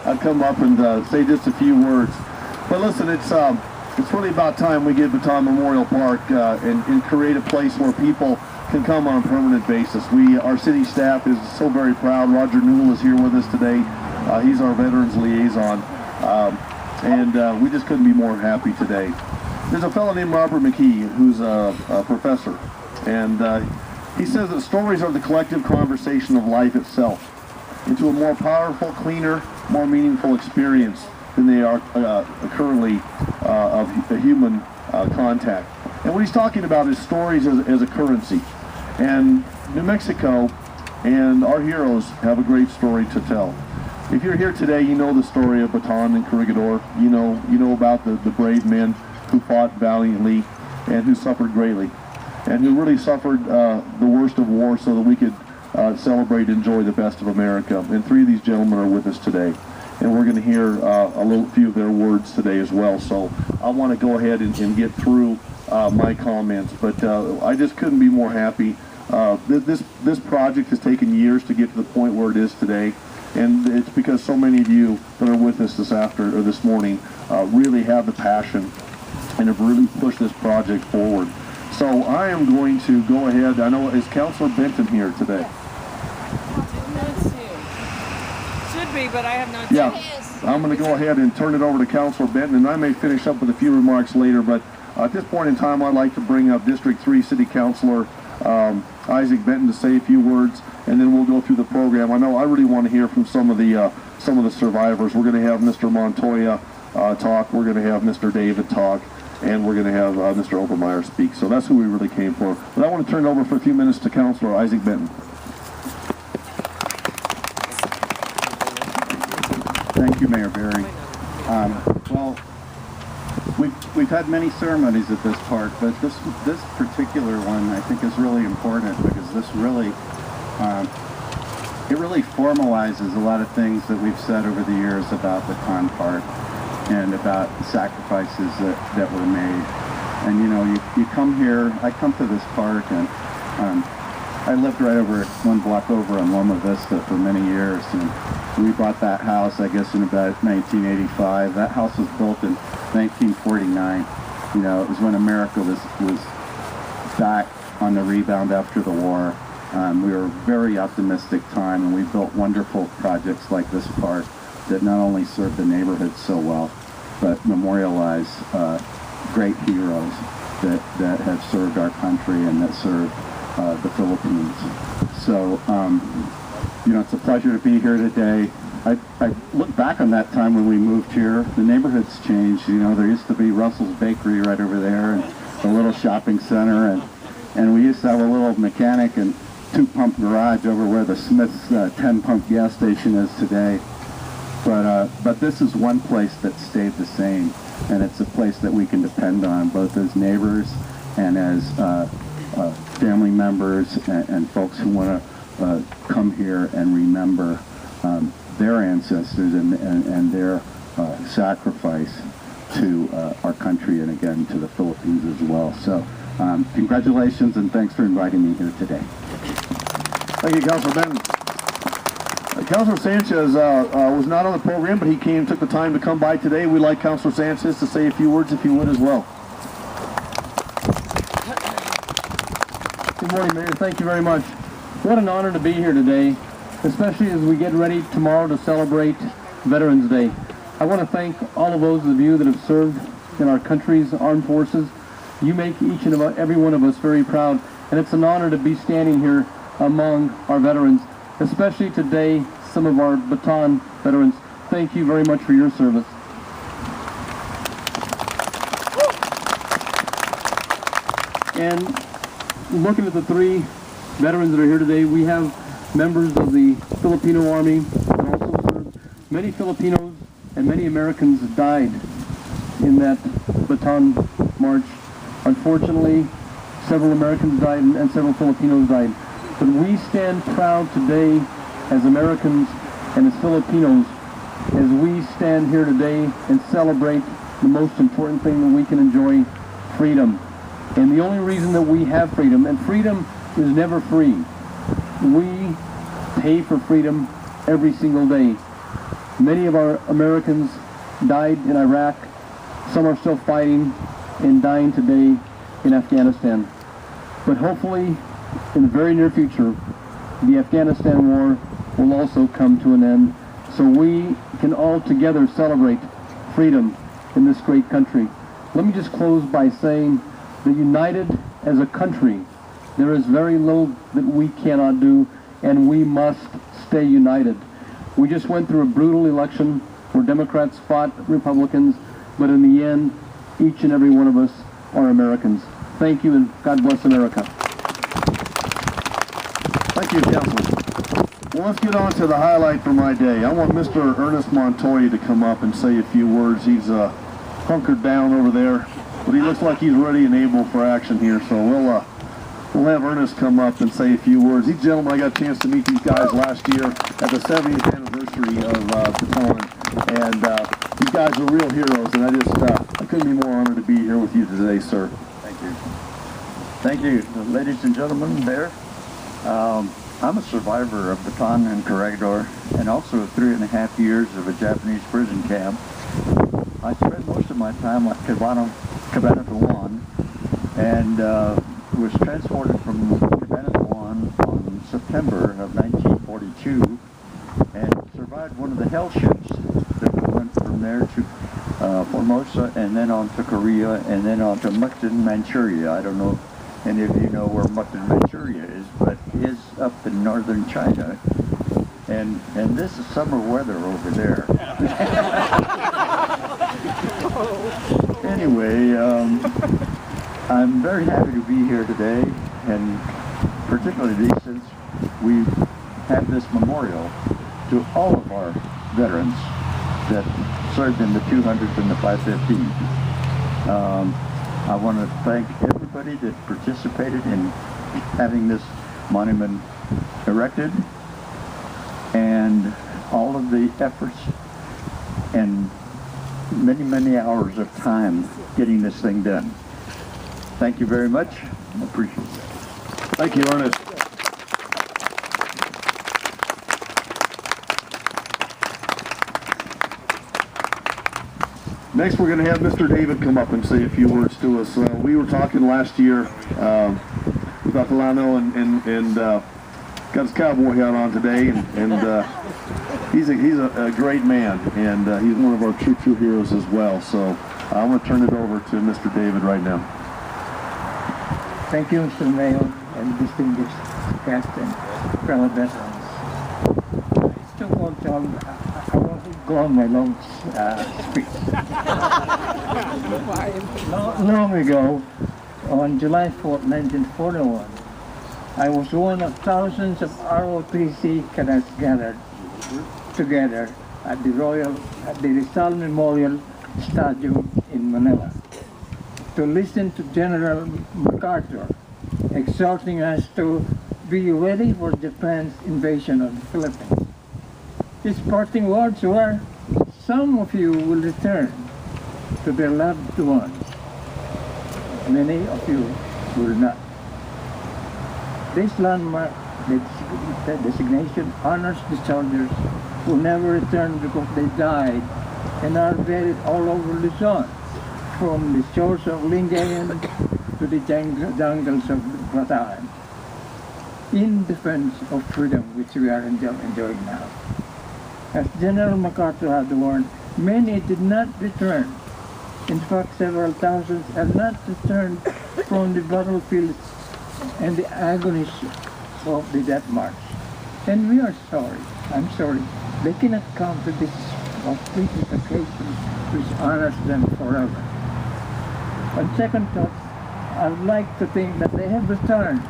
I'd come up and say just a few words. But listen, it's really about time we get Bataan Memorial Park and create a place where people can come on a permanent basis. Our city staff is so very proud. Roger Newell is here with us today. He's our veterans liaison, and we just couldn't be more happy today. There's a fellow named Robert McKee who's a professor, and he says that stories are the collective conversation of life itself into a more powerful, cleaner, more meaningful experience than they are currently of human contact. And what he's talking about is stories as a currency. And New Mexico and our heroes have a great story to tell. If you're here today, you know the story of Bataan and Corregidor. You know about the brave men who fought valiantly and who suffered greatly, and who really suffered the worst of war so that we could celebrate and enjoy the best of America. And three of these gentlemen are with us today, and we're going to hear a few of their words today as well. So I want to go ahead and get through my comments, but I just couldn't be more happy. This project has taken years to get to the point where it is today, and it's because so many of you that are with us this morning really have the passion and have really pushed this project forward. So I am going to go ahead. I know, is Councilor Benton here today? Should be, but I have not seen. Yeah, I'm going to go ahead and turn it over to Councilor Benton, and I may finish up with a few remarks later, but at this point in time, I'd like to bring up District 3 City Councilor Isaac Benton to say a few words, and then we'll go through the program. I know I really want to hear from some of the survivors. We're going to have Mr. Montoya talk. We're going to have Mr. David talk, and we're going to have Mr. Overmier speak. So that's who we really came for. But I want to turn it over for a few minutes to Councilor Isaac Benton. Thank you, Mayor Berry. Well, we've had many ceremonies at this park, but this particular one I think is really important because this really it really formalizes a lot of things that we've said over the years about the Bataan Park and about the sacrifices that were made. And you come here, I come to this park, and I lived right over one block over on Loma Vista for many years, and we bought that house, I guess, in about 1985. That house was built in 1949. It was when America was back on the rebound after the war. We were a very optimistic time, and we built wonderful projects like this park that not only serve the neighborhood so well, but memorialize great heroes that have served our country and that served the Philippines. So, it's a pleasure to be here today. I look back on that time when we moved here. The neighborhood's changed. There used to be Russell's Bakery right over there, and a little shopping center, and we used to have a little mechanic and 2-pump garage over where the Smith's 10-pump gas station is today. But this is one place that stayed the same, and it's a place that we can depend on, both as neighbors and as family members and folks who want to come here and remember their ancestors and their sacrifice to our country and again to the Philippines as well. So congratulations and thanks for inviting me here today. Thank you, Councilor Benton. Councilor Sanchez was not on the program, but he took the time to come by today. We'd like Councilor Sanchez to say a few words if he would as well. Good morning, Mayor. Thank you very much. What an honor to be here today, especially as we get ready tomorrow to celebrate Veterans Day. I want to thank all of those of you that have served in our country's armed forces. You make each and every one of us very proud, and it's an honor to be standing here among our veterans, especially today, some of our Bataan veterans. Thank you very much for your service. And looking at the three veterans that are here today, we have members of the Filipino Army that also served. Many Filipinos and many Americans died in that Bataan March. Unfortunately, several Americans died and several Filipinos died. But we stand proud today as Americans and as Filipinos as we stand here today and celebrate the most important thing that we can enjoy, freedom. And the only reason that we have freedom, and freedom is never free. We pay for freedom every single day. Many of our Americans died in Iraq. Some are still fighting and dying today in Afghanistan. But hopefully, in the very near future, the Afghanistan war will also come to an end, so we can all together celebrate freedom in this great country. Let me just close by saying that united as a country, there is very little that we cannot do, and we must stay united. We just went through a brutal election where Democrats fought Republicans, but in the end, each and every one of us are Americans. Thank you, and God bless America. Thank you, Councilman. Well, let's get on to the highlight for my day. I want Mr. Ernest Montoya to come up and say a few words. He's hunkered down over there, but he looks like he's ready and able for action here, so we'll have Ernest come up and say a few words. These gentlemen, I got a chance to meet these guys last year at the 70th anniversary of Bataan, and these guys are real heroes, and I couldn't be more honored to be here with you today, sir. Thank you. Thank you, ladies and gentlemen there. I'm a survivor of Bataan and Corregidor, and also 3.5 years of a Japanese prison camp. I spent most of my time at Cabanatuan, and was transported from Cabanatuan on September of 1942, and survived one of the hell ships that went from there to Formosa, and then on to Korea, and then on to Mukden, Manchuria. I don't know if any of you know where Mukden, Manchuria is, but it's up in northern China, and this is summer weather over there. Anyway, I'm very happy to be here today, and particularly since we have this memorial to all of our veterans that served in the 200s and the 515. I want to thank everybody that participated in having this monument erected, and all of the efforts and many hours of time getting this thing done. Thank you very much. I appreciate it. Thank you, Ernest. Next, we're going to have Mr. David come up and say a few words to us. We were talking last year with Atilano, and got his cowboy hat on today, and he's a great man, and he's one of our true heroes as well. So I want to turn it over to Mr. David right now. Thank you, Mr. Mayor, and distinguished guests and fellow veterans. It's too long to I won't go on my long speech. Long ago, on July 4th, 1941, I was one of thousands of ROTC cadets gathered together at the Rizal Memorial Stadium in Manila to listen to General MacArthur exhorting us to be ready for Japan's invasion of the Philippines. His parting words were, "Some of you will return to their loved ones. Many of you will not." This landmark designation honors the soldiers who never returned because they died and are buried all over Luzon, from the shores of Lingayen to the jungles of Bataan, in defense of freedom, which we are enjoying now. As General MacArthur had warned, many did not return. In fact, several thousands have not returned from the battlefields and the agonies of the death march. And we are sorry. I'm sorry. They cannot come to this auspicious occasion which honors them forever. On second thoughts, I would like to think that they have returned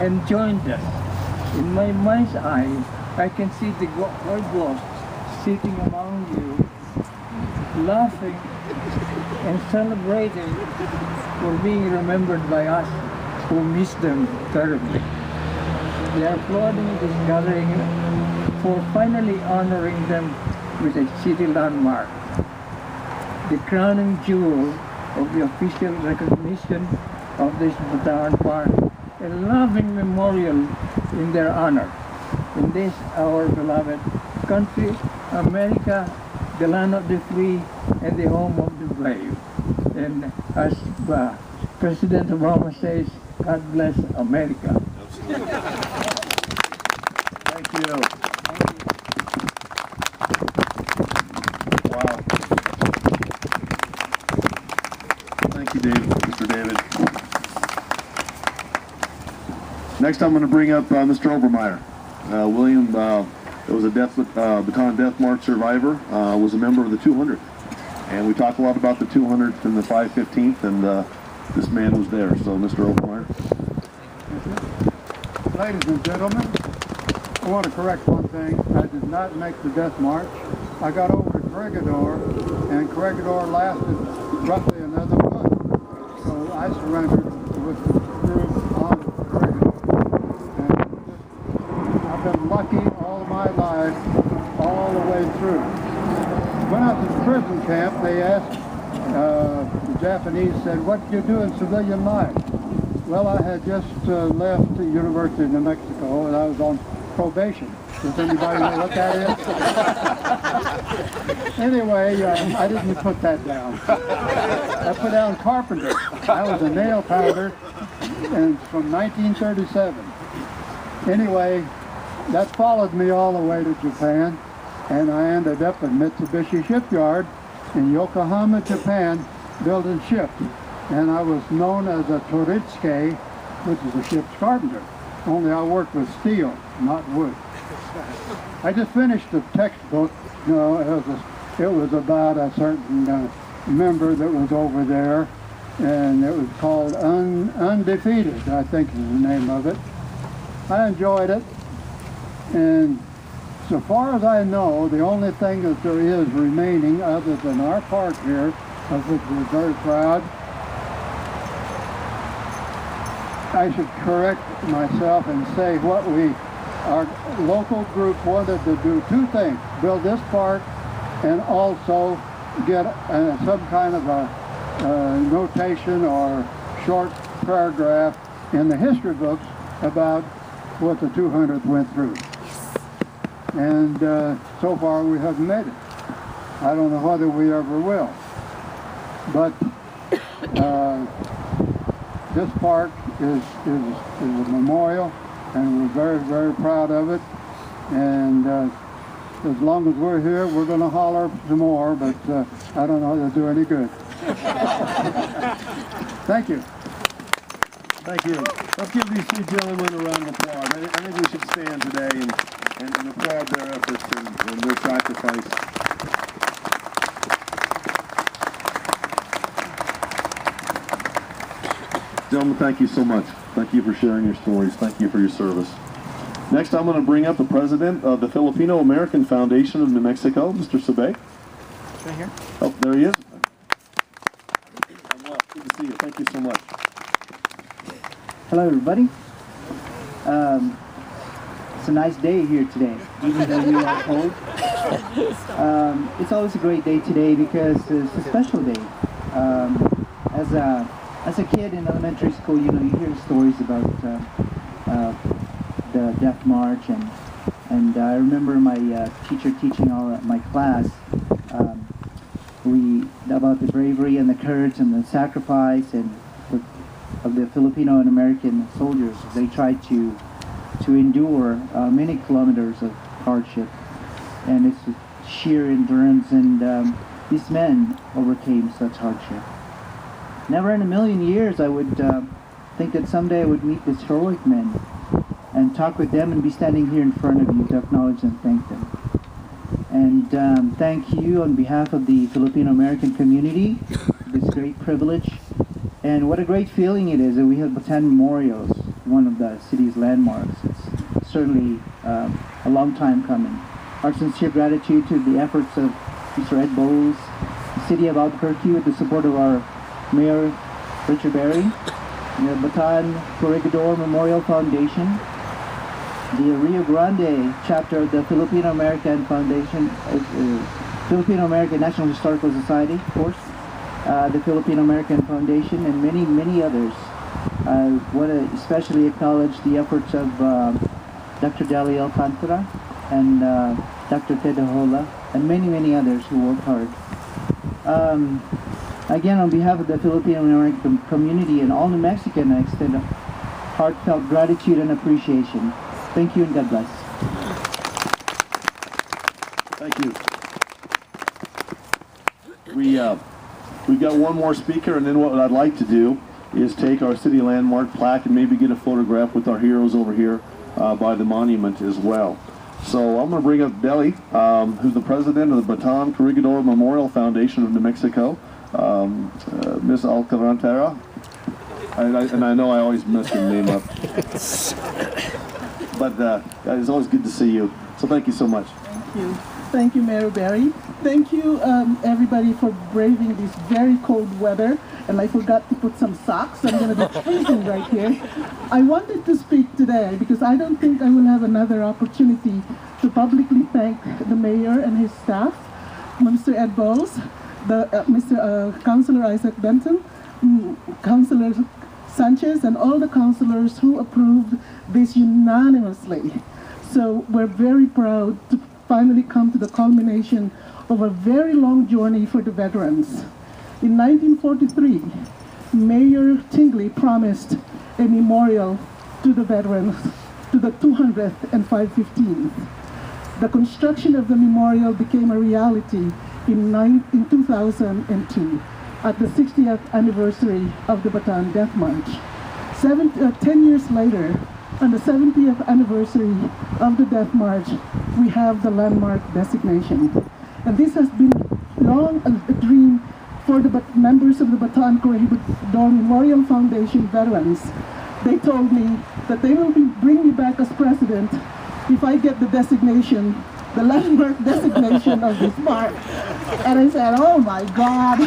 and joined us. In my mind's eye, I can see the Lord Ghost sitting among you, laughing and celebrating for being remembered by us who miss them terribly. They are applauding this gathering for finally honoring them with a city landmark, the crowning jewel of the official recognition of this Bataan Park, a loving memorial in their honor. In this, our beloved country, America, the land of the free and the home of the brave. And as President Obama says, God bless America. Thank you. Wow. Thank you, David, Mr. David. Next, I'm going to bring up Mr. Overmier. William was a Bataan Death March survivor, was a member of the 200th. And we talk a lot about the 200th and the 515th, and this man was there. So, Mr. Overmier. Ladies and gentlemen, I want to correct one thing. I did not make the death march. I got over to Corregidor, and Corregidor lasted roughly another month. So I surrendered with the group on Corregidor. And I've been lucky all my life, all the way through. When I was in prison camp, they asked, the Japanese said, what do you do in civilian life? Well, I had just left the University of New Mexico, and I was on probation. Does anybody know what that is? Anyway, I didn't put that down. I put down carpenter. I was a nail pounder and from 1937. Anyway, that followed me all the way to Japan, and I ended up at Mitsubishi Shipyard in Yokohama, Japan, building ships. And I was known as a Toritsuke, which is a ship's carpenter. Only I worked with steel, not wood. I just finished the textbook. It was about a certain member that was over there, and it was called Undefeated, I think is the name of it. I enjoyed it, and so far as I know, the only thing that there is remaining other than our park here, of which we're very proud, I should correct myself and say our local group wanted to do two things: build this park and also get some kind of a notation or short paragraph in the history books about what the 200th went through. And so far we haven't made it. I don't know whether we ever will. But this park is a memorial, and we're very, very proud of it. And as long as we're here, we're going to holler some more, but I don't know if it'll do any good. Thank you. Thank you. Let's give these two gentlemen a round of applause. I think we should stand today and applaud their efforts and their sacrifice. Gentlemen, thank you so much. Thank you for sharing your stories. Thank you for your service. Next, I'm going to bring up the president of the Filipino American Foundation of New Mexico, Mr. Sabay. Right here. Oh, there he is. Good to see you. Thank you so much. Hello, everybody. It's a nice day here today, even though we are cold. It's always a great day today because it's a special day. As a kid in elementary school, you hear stories about the Death March, and I remember my teacher teaching my class about the bravery and the courage and the sacrifice of the Filipino and American soldiers. They tried to endure many kilometers of hardship, and it's sheer endurance, and these men overcame such hardship. Never in a million years I would think that someday I would meet these heroic men and talk with them and be standing here in front of you to acknowledge and thank them. And thank you on behalf of the Filipino American community for this great privilege. And what a great feeling it is that we have Bataan Memorials, one of the city's landmarks. It's certainly a long time coming. Our sincere gratitude to the efforts of Mr. Ed Bowles, the city of Albuquerque with the support of our Mayor Richard Berry, the Bataan Corregidor Memorial Foundation, the Rio Grande chapter of the Filipino American Foundation, Filipino American National Historical Society, of course, the Filipino American Foundation, and many, many others. I want to especially acknowledge the efforts of Dr. Dali Alcantara and Dr. Ted Hola and many, many others who worked hard. Again, on behalf of the Filipino American community and all New Mexican, I extend heartfelt gratitude and appreciation. Thank you and God bless. Thank you. We've got one more speaker, and then what I'd like to do is take our city landmark plaque and maybe get a photograph with our heroes over here by the monument as well. So I'm going to bring up Deli, who's the president of the Bataan Corregidor Memorial Foundation of New Mexico, Ms. Alcantara. And I know I always mess your name up. But it's always good to see you. So thank you so much. Thank you. Thank you, Mayor Barry. Thank you, everybody, for braving this very cold weather. And I forgot to put some socks. I'm going to be freezing right here. I wanted to speak today because I don't think I will have another opportunity to publicly thank the mayor and his staff, Mr. Ed Bowles, Mr. Councilor Isaac Benton, Councilor Sanchez, and all the councilors who approved this unanimously. So we're very proud to finally come to the culmination of a very long journey for the veterans. In 1943, Mayor Tingley promised a memorial to the veterans to the 200th and 515th. The construction of the memorial became a reality in 2002 at the 60th anniversary of the Bataan Death March. 10 years later, on the 70th anniversary of the Death March, we have the landmark designation. And this has been long a dream for the members of the Bataan Corregidor Memorial Foundation veterans. They told me that they will bring me back as president if I get the designation, the landmark designation of this park. And I said, oh my God,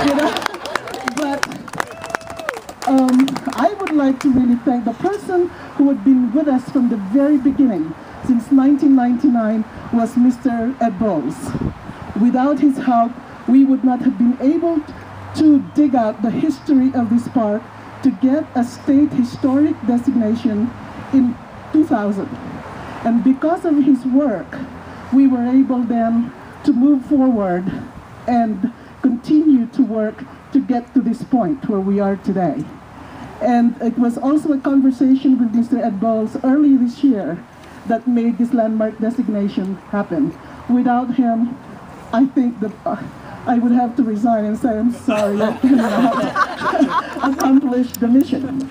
you know. But I would like to really thank the person who had been with us from the very beginning, since 1999, was Mr. Ed Bowles. Without his help, we would not have been able to dig out the history of this park to get a state historic designation in 2000. And because of his work, we were able then to move forward and continue to work to get to this point where we are today. And it was also a conversation with Mr. Ed Bowles early this year that made this landmark designation happen. Without him, I think that I would have to resign and say, I'm sorry, I cannot accomplish the mission.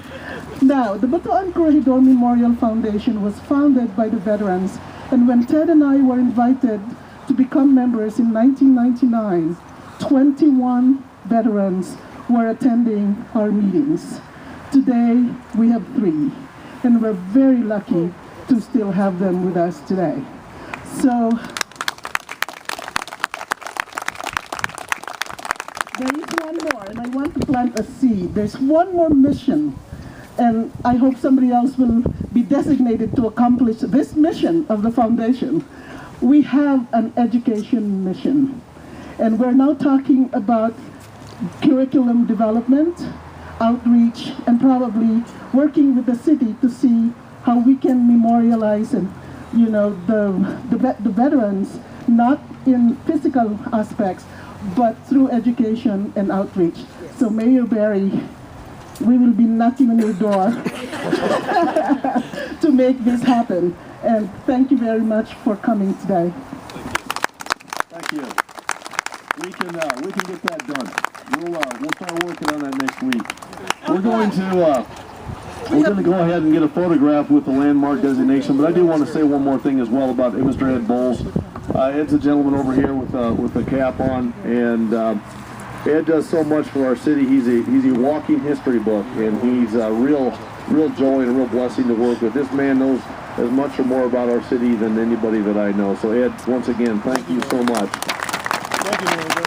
Now, the Bataan Corregidor Memorial Foundation was founded by the veterans, and when Ted and I were invited to become members in 1999, 21 veterans were attending our meetings. Today, we have 3, and we're very lucky to still have them with us today. So, there is one more, and I want to plant a seed. There's one more mission, and I hope somebody else will be designated to accomplish this mission of the foundation. We have an education mission, and we're now talking about curriculum development, outreach, and probably working with the city to see how we can memorialize and, you know, the veterans, not in physical aspects, but through education and outreach. So Mayor Barry, we will be knocking on your door to make this happen. And thank you very much for coming today. Thank you. We can get that done. We'll start working on that next week. We're going to go ahead and get a photograph with the landmark designation, but I do want to say one more thing as well about Mr. Ed Bowles. Ed's a gentleman over here with a cap on, and Ed does so much for our city. He's a walking history book, and he's a real joy and a real blessing to work with. This man knows as much or more about our city than anybody that I know. So Ed, once again, thank you so much. Thank you very much.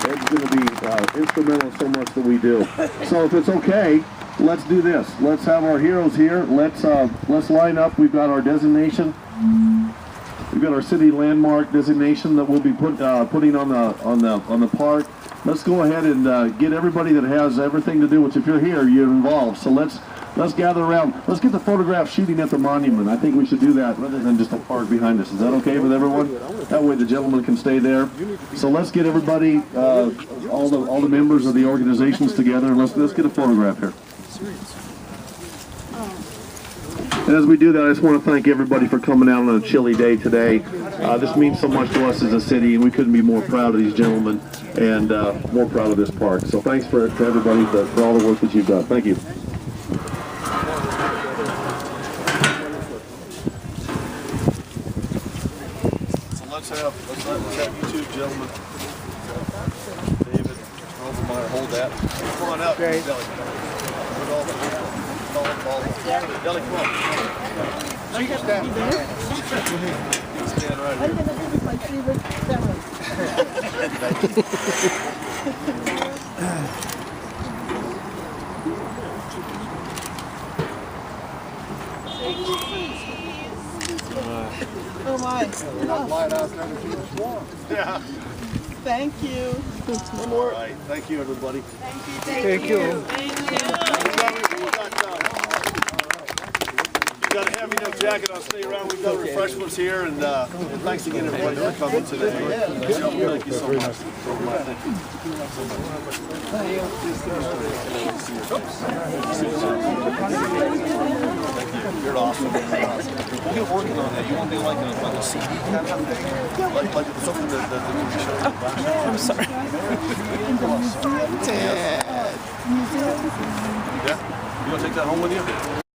Ed's going to be instrumental in so much that we do. So if it's okay, let's do this. Let's have our heroes here. Let's line up. We've got our designation. We've got our city landmark designation that we'll be putting on the park. Let's go ahead and get everybody that has everything to do with. If you're here, you're involved. So let's let's gather around. Let's get the photograph shooting at the monument. I think we should do that rather than just a park behind us. Is that okay with everyone? That way the gentleman can stay there. So let's get everybody, all the members of the organizations together, and let's get a photograph here. And as we do that, I just want to thank everybody for coming out on a chilly day today. This means so much to us as a city, and we couldn't be more proud of these gentlemen and more proud of this park. So thanks to everybody for all the work that you've done. Thank you. So let's have you two gentlemen. David, Overmier, hold that. Come on out, Deli. Deli, come on. You got to be there. Stand right I'm here. going to visit my favorite family. Oh my. Yeah. Thank you. One more. All right. Thank you, everybody. Thank you. You got a heavy enough jacket on, stay around. We've got refreshments here, and thanks again, everybody, for coming today. Thank you so much. You're awesome. We'll get working on that. You want to do like a CD kind of thing? Like something that can be shown. I'm sorry. Yeah? You want to take that home with you?